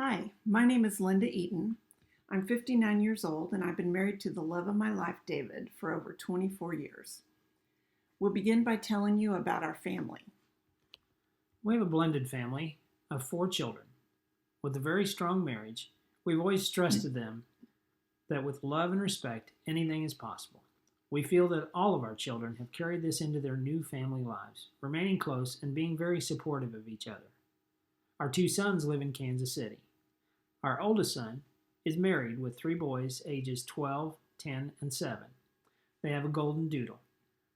Hi, my name is Linda Eaton. I'm 59 years old and I've been married to the love of my life, David, for over 24 years. We'll begin by telling you about our family. We have a blended family of 4 children. With a very strong marriage, we've always stressed to them that with love and respect, anything is possible. We feel that all of our children have carried this into their new family lives, remaining close and being very supportive of each other. Our 2 sons live in Kansas City. Our oldest son is married with 3 boys ages 12, 10, and 7. They have a golden doodle.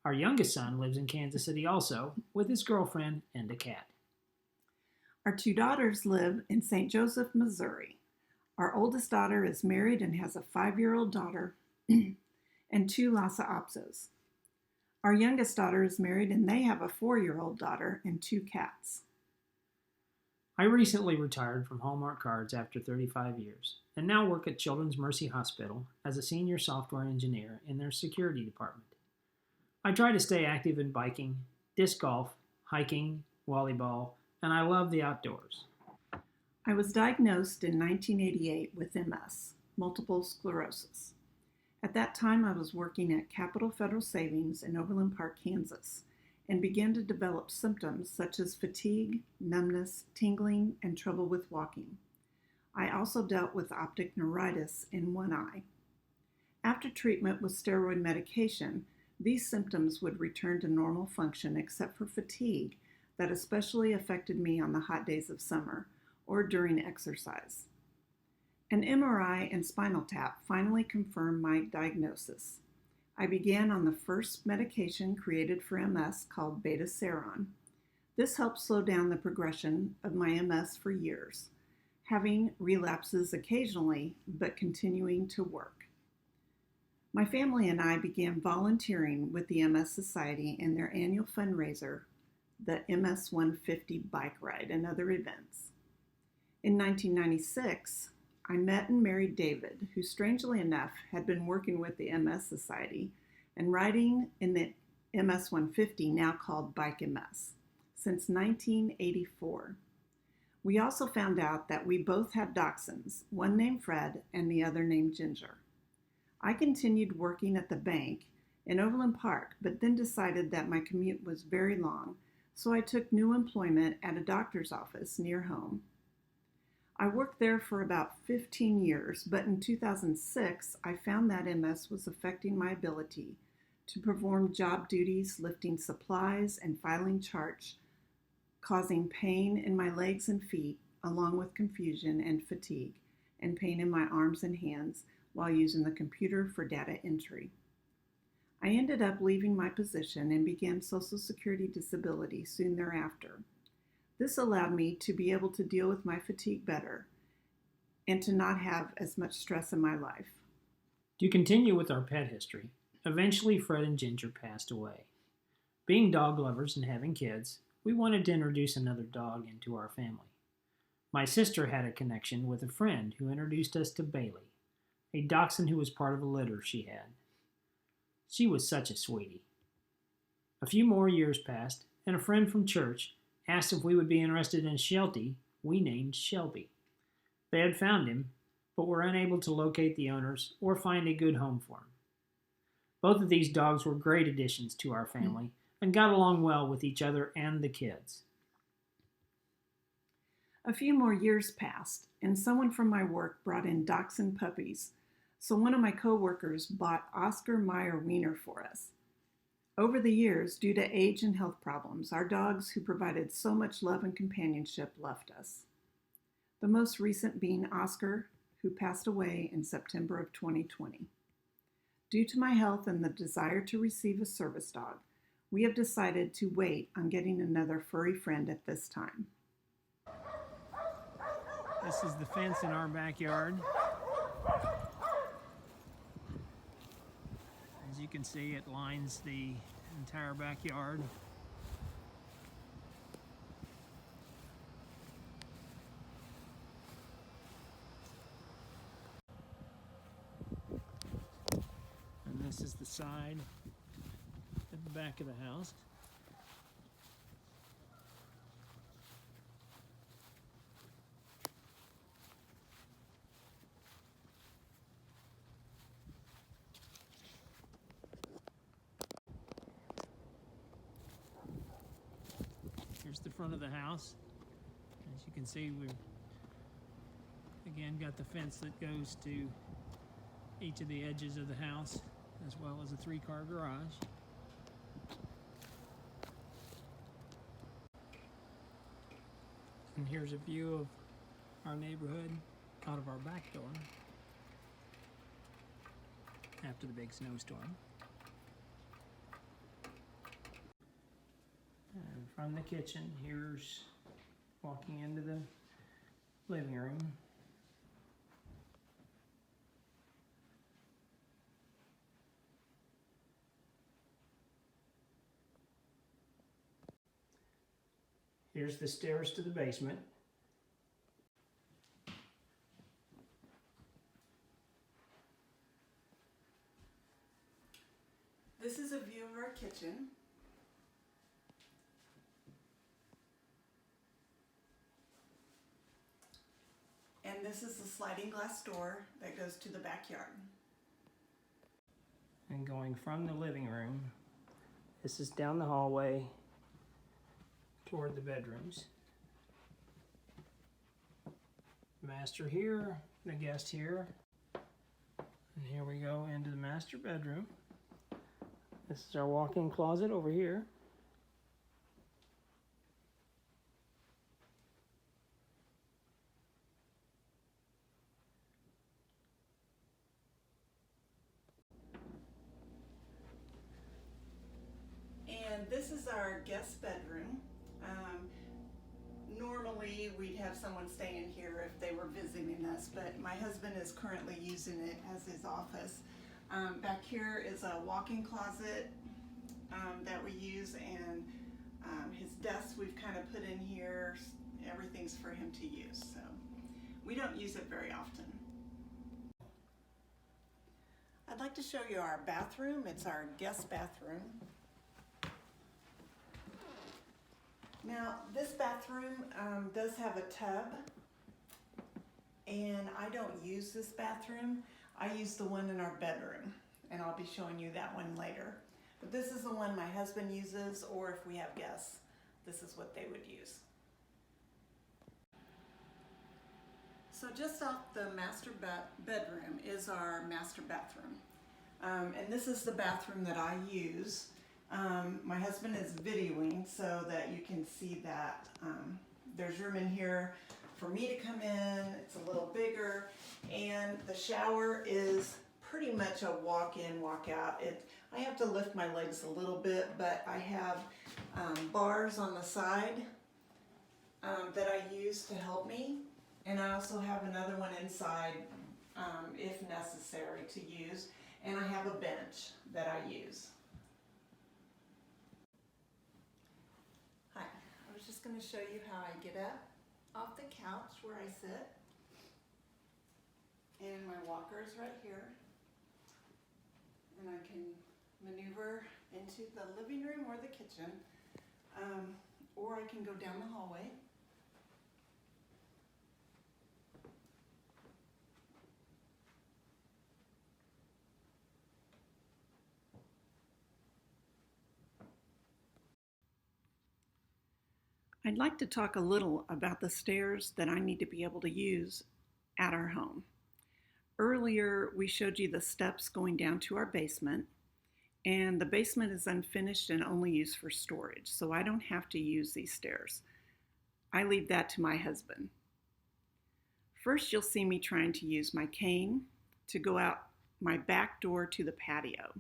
Our youngest son lives in Kansas City also with his girlfriend and a cat. Our 2 daughters live in St. Joseph, Missouri. Our oldest daughter is married and has a 5-year-old daughter and 2 Lhasa Apsos. Our youngest daughter is married and they have a 4-year-old daughter and 2 cats. I recently retired from Hallmark Cards after 35 years and now work at Children's Mercy Hospital as a senior software engineer in their security department. I try to stay active in biking, disc golf, hiking, volleyball, and I love the outdoors. I was diagnosed in 1988 with MS, multiple sclerosis. At that time, I was working at Capital Federal Savings in Overland Park, Kansas, and began to develop symptoms such as fatigue, numbness, tingling, and trouble with walking. I also dealt with optic neuritis in one eye. After treatment with steroid medication, these symptoms would return to normal function except for fatigue that especially affected me on the hot days of summer or during exercise. An MRI and spinal tap finally confirmed my diagnosis. I began on the first medication created for MS called Betaseron. This helped slow down the progression of my MS for years, having relapses occasionally but continuing to work. My family and I began volunteering with the MS Society in their annual fundraiser, the MS 150 bike ride, and other events. In 1996, I met and married David, who strangely enough had been working with the MS Society and riding in the MS 150, now called Bike MS, since 1984. We also found out that we both had dachshunds, one named Fred and the other named Ginger. I continued working at the bank in Overland Park, but then decided that my commute was very long, so I took new employment at a doctor's office near home. I worked there for about 15 years, but in 2006, I found that MS was affecting my ability to perform job duties, lifting supplies, and filing charts, causing pain in my legs and feet, along with confusion and fatigue, and pain in my arms and hands while using the computer for data entry. I ended up leaving my position and began Social Security disability soon thereafter. This allowed me to be able to deal with my fatigue better and to not have as much stress in my life. To continue with our pet history, eventually Fred and Ginger passed away. Being dog lovers and having kids, we wanted to introduce another dog into our family. My sister had a connection with a friend who introduced us to Bailey, a dachshund who was part of a litter she had. She was such a sweetie. A few more years passed, and a friend from church asked if we would be interested in Sheltie, we named Shelby. They had found him, but were unable to locate the owners or find a good home for him. Both of these dogs were great additions to our family and got along well with each other and the kids. A few more years passed, and someone from my work brought in dachshund puppies, so one of my coworkers bought Oscar Mayer Wiener for us. Over the years, due to age and health problems, our dogs who provided so much love and companionship left us. The most recent being Oscar, who passed away in September of 2020. Due to my health and the desire to receive a service dog, we have decided to wait on getting another furry friend at this time. This is the fence in our backyard. As you can see, it lines the entire backyard. And this is the side at the back of the house. front of the house. As you can see, we've again got the fence that goes to each of the edges of the house, as well as a 3-car garage. And here's a view of our neighborhood out of our back door after the big snowstorm. And from the kitchen, here's walking into the living room. Here's the stairs to the basement. This is a view of our kitchen. And this is the sliding glass door that goes to the backyard. And going from the living room, this is down the hallway toward the bedrooms. Master here, the guest here. And here we go into the master bedroom. This is our walk-in closet over here. And this is our guest bedroom. Normally we'd have someone staying here if they were visiting us, but my husband is currently using it as his office. Back here is a walk-in closet that we use, and his desk we've kind of put in here. Everything's for him to use, so we don't use it very often. I'd like to show you our bathroom. It's our guest bathroom. Now, this bathroom does have a tub, and I don't use this bathroom. I use the one in our bedroom, and I'll be showing you that one later. But this is the one my husband uses, or if we have guests, this is what they would use. So just off the master bedroom is our master bathroom. And this is the bathroom that I use. My husband is videoing so that you can see that there's room in here for me to come in. It's a little bigger, and the shower is pretty much a walk-in, walk-out. I have to lift my legs a little bit, but I have bars on the side that I use to help me, and I also have another one inside if necessary to use, and I have a bench that I use. Hi, I was just going to show you how I get up off the couch where I sit, and my walker is right here, and I can maneuver into the living room or the kitchen, or I can go down the hallway. I'd like to talk a little about the stairs that I need to be able to use at our home. Earlier, we showed you the steps going down to our basement, and the basement is unfinished and only used for storage, so I don't have to use these stairs. I leave that to my husband. First, you'll see me trying to use my cane to go out my back door to the patio.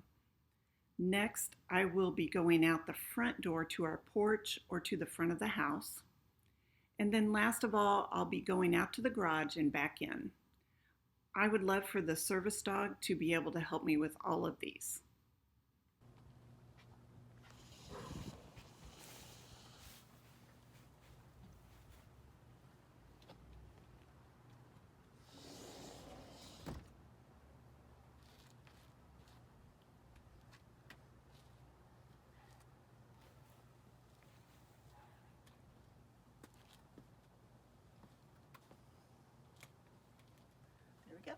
Next, I will be going out the front door to our porch or to the front of the house. And then last of all, I'll be going out to the garage and back in. I would love for the service dog to be able to help me with all of these. There we go.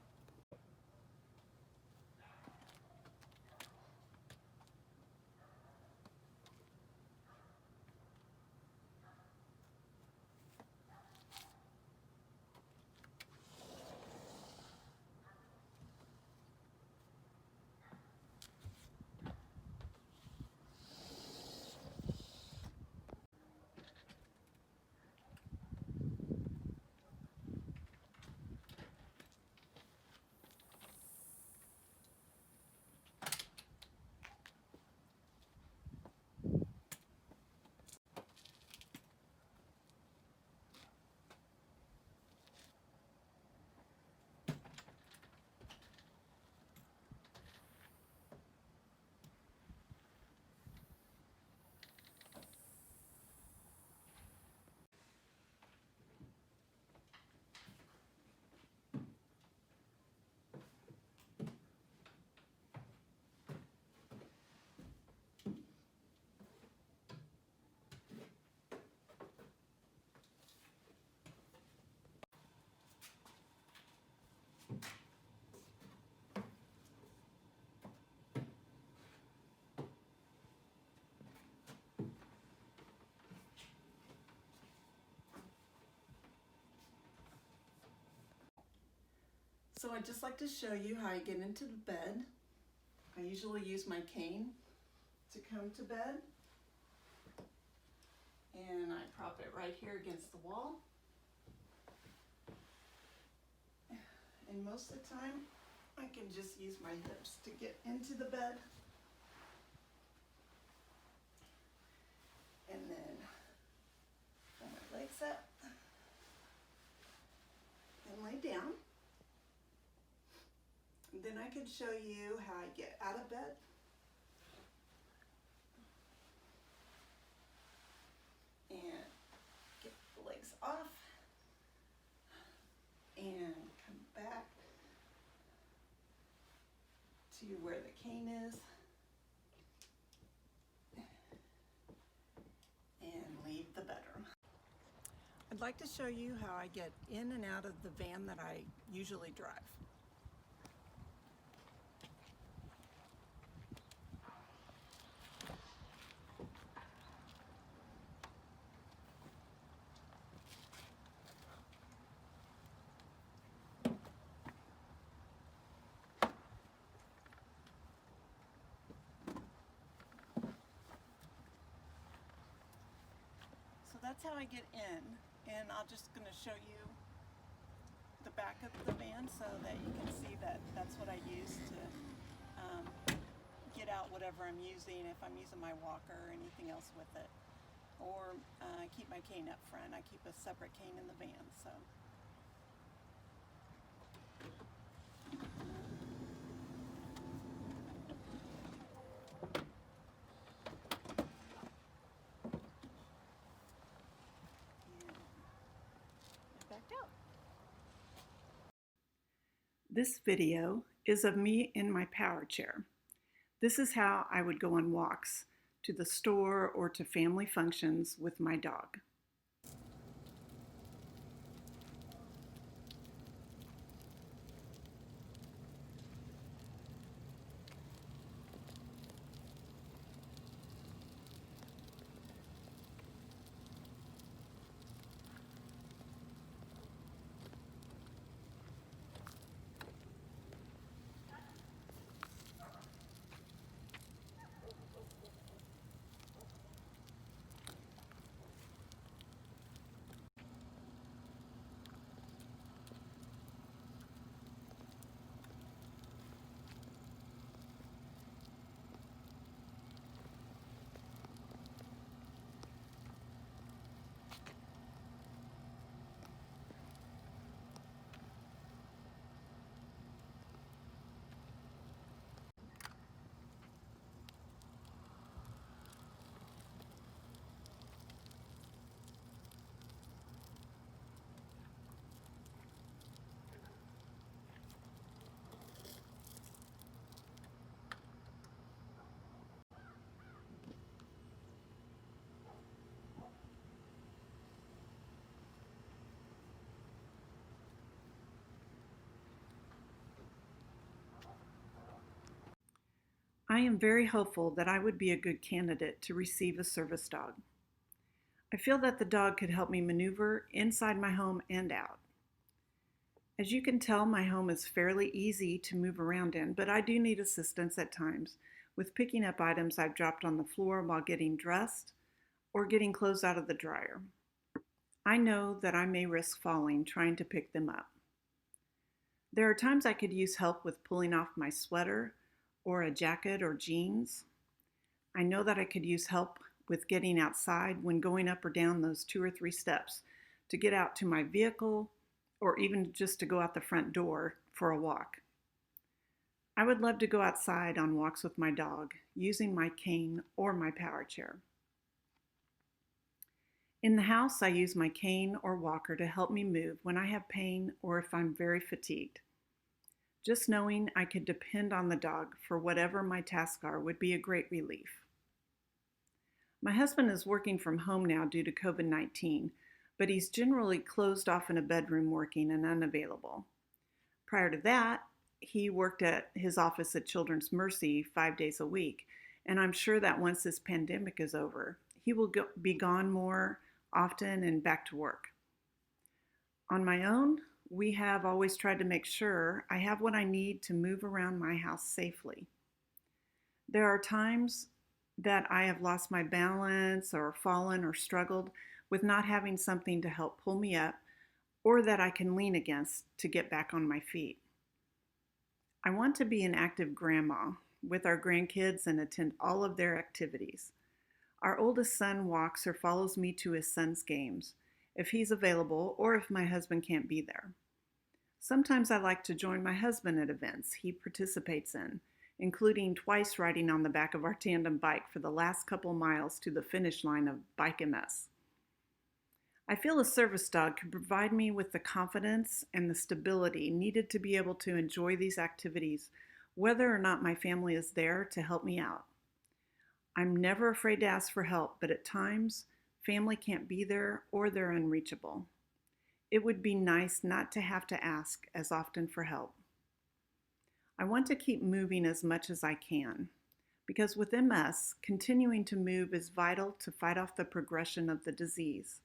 So I'd just like to show you how I get into the bed. I usually use my cane to come to bed. And I prop it right here against the wall. And most of the time, I can just use my hips to get into the bed. And then pull my legs up and lay down. And then I can show you how I get out of bed. And get the legs off and come back to where the cane is and leave the bedroom. I'd like to show you how I get in and out of the van that I usually drive. So that's how I get in, and I'm just going to show you the back of the van so that you can see that that's what I use to get out whatever I'm using, if I'm using my walker or anything else with it. Or keep my cane up front. I keep a separate cane in the van. So. Backed out. This video is of me in my power chair. This is how I would go on walks to the store or to family functions with my dog. I am very hopeful that I would be a good candidate to receive a service dog. I feel that the dog could help me maneuver inside my home and out. As you can tell, my home is fairly easy to move around in, but I do need assistance at times with picking up items I've dropped on the floor while getting dressed or getting clothes out of the dryer. I know that I may risk falling trying to pick them up. There are times I could use help with pulling off my sweater or a jacket or jeans. I know that I could use help with getting outside when going up or down those 2 or 3 steps to get out to my vehicle or even just to go out the front door for a walk. I would love to go outside on walks with my dog using my cane or my power chair. In the house, I use my cane or walker to help me move when I have pain or if I'm very fatigued. Just knowing I could depend on the dog for whatever my tasks are would be a great relief. My husband is working from home now due to COVID-19, but he's generally closed off in a bedroom working and unavailable. Prior to that, he worked at his office at Children's Mercy 5 days a week, and I'm sure that once this pandemic is over, he will be gone more often and back to work. On my own, we have always tried to make sure I have what I need to move around my house safely. There are times that I have lost my balance or fallen or struggled with not having something to help pull me up or that I can lean against to get back on my feet. I want to be an active grandma with our grandkids and attend all of their activities. Our oldest son walks or follows me to his son's games, if he's available or if my husband can't be there. Sometimes I like to join my husband at events he participates in, including twice riding on the back of our tandem bike for the last couple miles to the finish line of Bike MS. I feel a service dog can provide me with the confidence and the stability needed to be able to enjoy these activities, whether or not my family is there to help me out. I'm never afraid to ask for help, but at times, family can't be there or they're unreachable. It would be nice not to have to ask as often for help. I want to keep moving as much as I can, because with MS, continuing to move is vital to fight off the progression of the disease.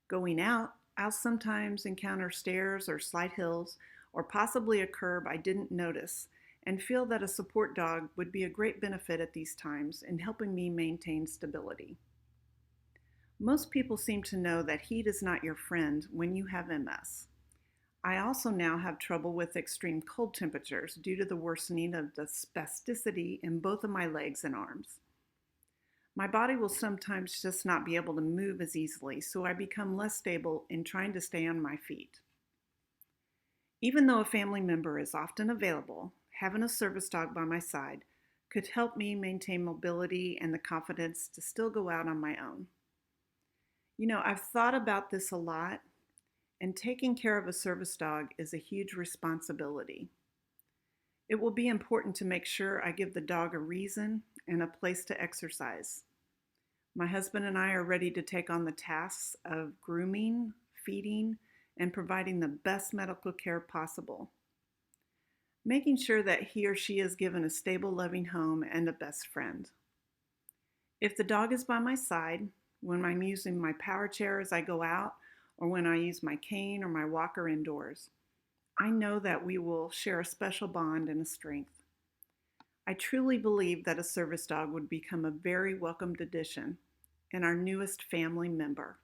Going out, I'll sometimes encounter stairs or slight hills, or possibly a curb I didn't notice, and feel that a support dog would be a great benefit at these times in helping me maintain stability. Most people seem to know that heat is not your friend when you have MS. I also now have trouble with extreme cold temperatures due to the worsening of the spasticity in both of my legs and arms. My body will sometimes just not be able to move as easily, so I become less stable in trying to stay on my feet. Even though a family member is often available, having a service dog by my side could help me maintain mobility and the confidence to still go out on my own. I've thought about this a lot, and taking care of a service dog is a huge responsibility. It will be important to make sure I give the dog a reason and a place to exercise. My husband and I are ready to take on the tasks of grooming, feeding, and providing the best medical care possible. Making sure that he or she is given a stable, loving home and a best friend. If the dog is by my side, when I'm using my power chair as I go out, or when I use my cane or my walker indoors, I know that we will share a special bond and a strength. I truly believe that a service dog would become a very welcomed addition and our newest family member.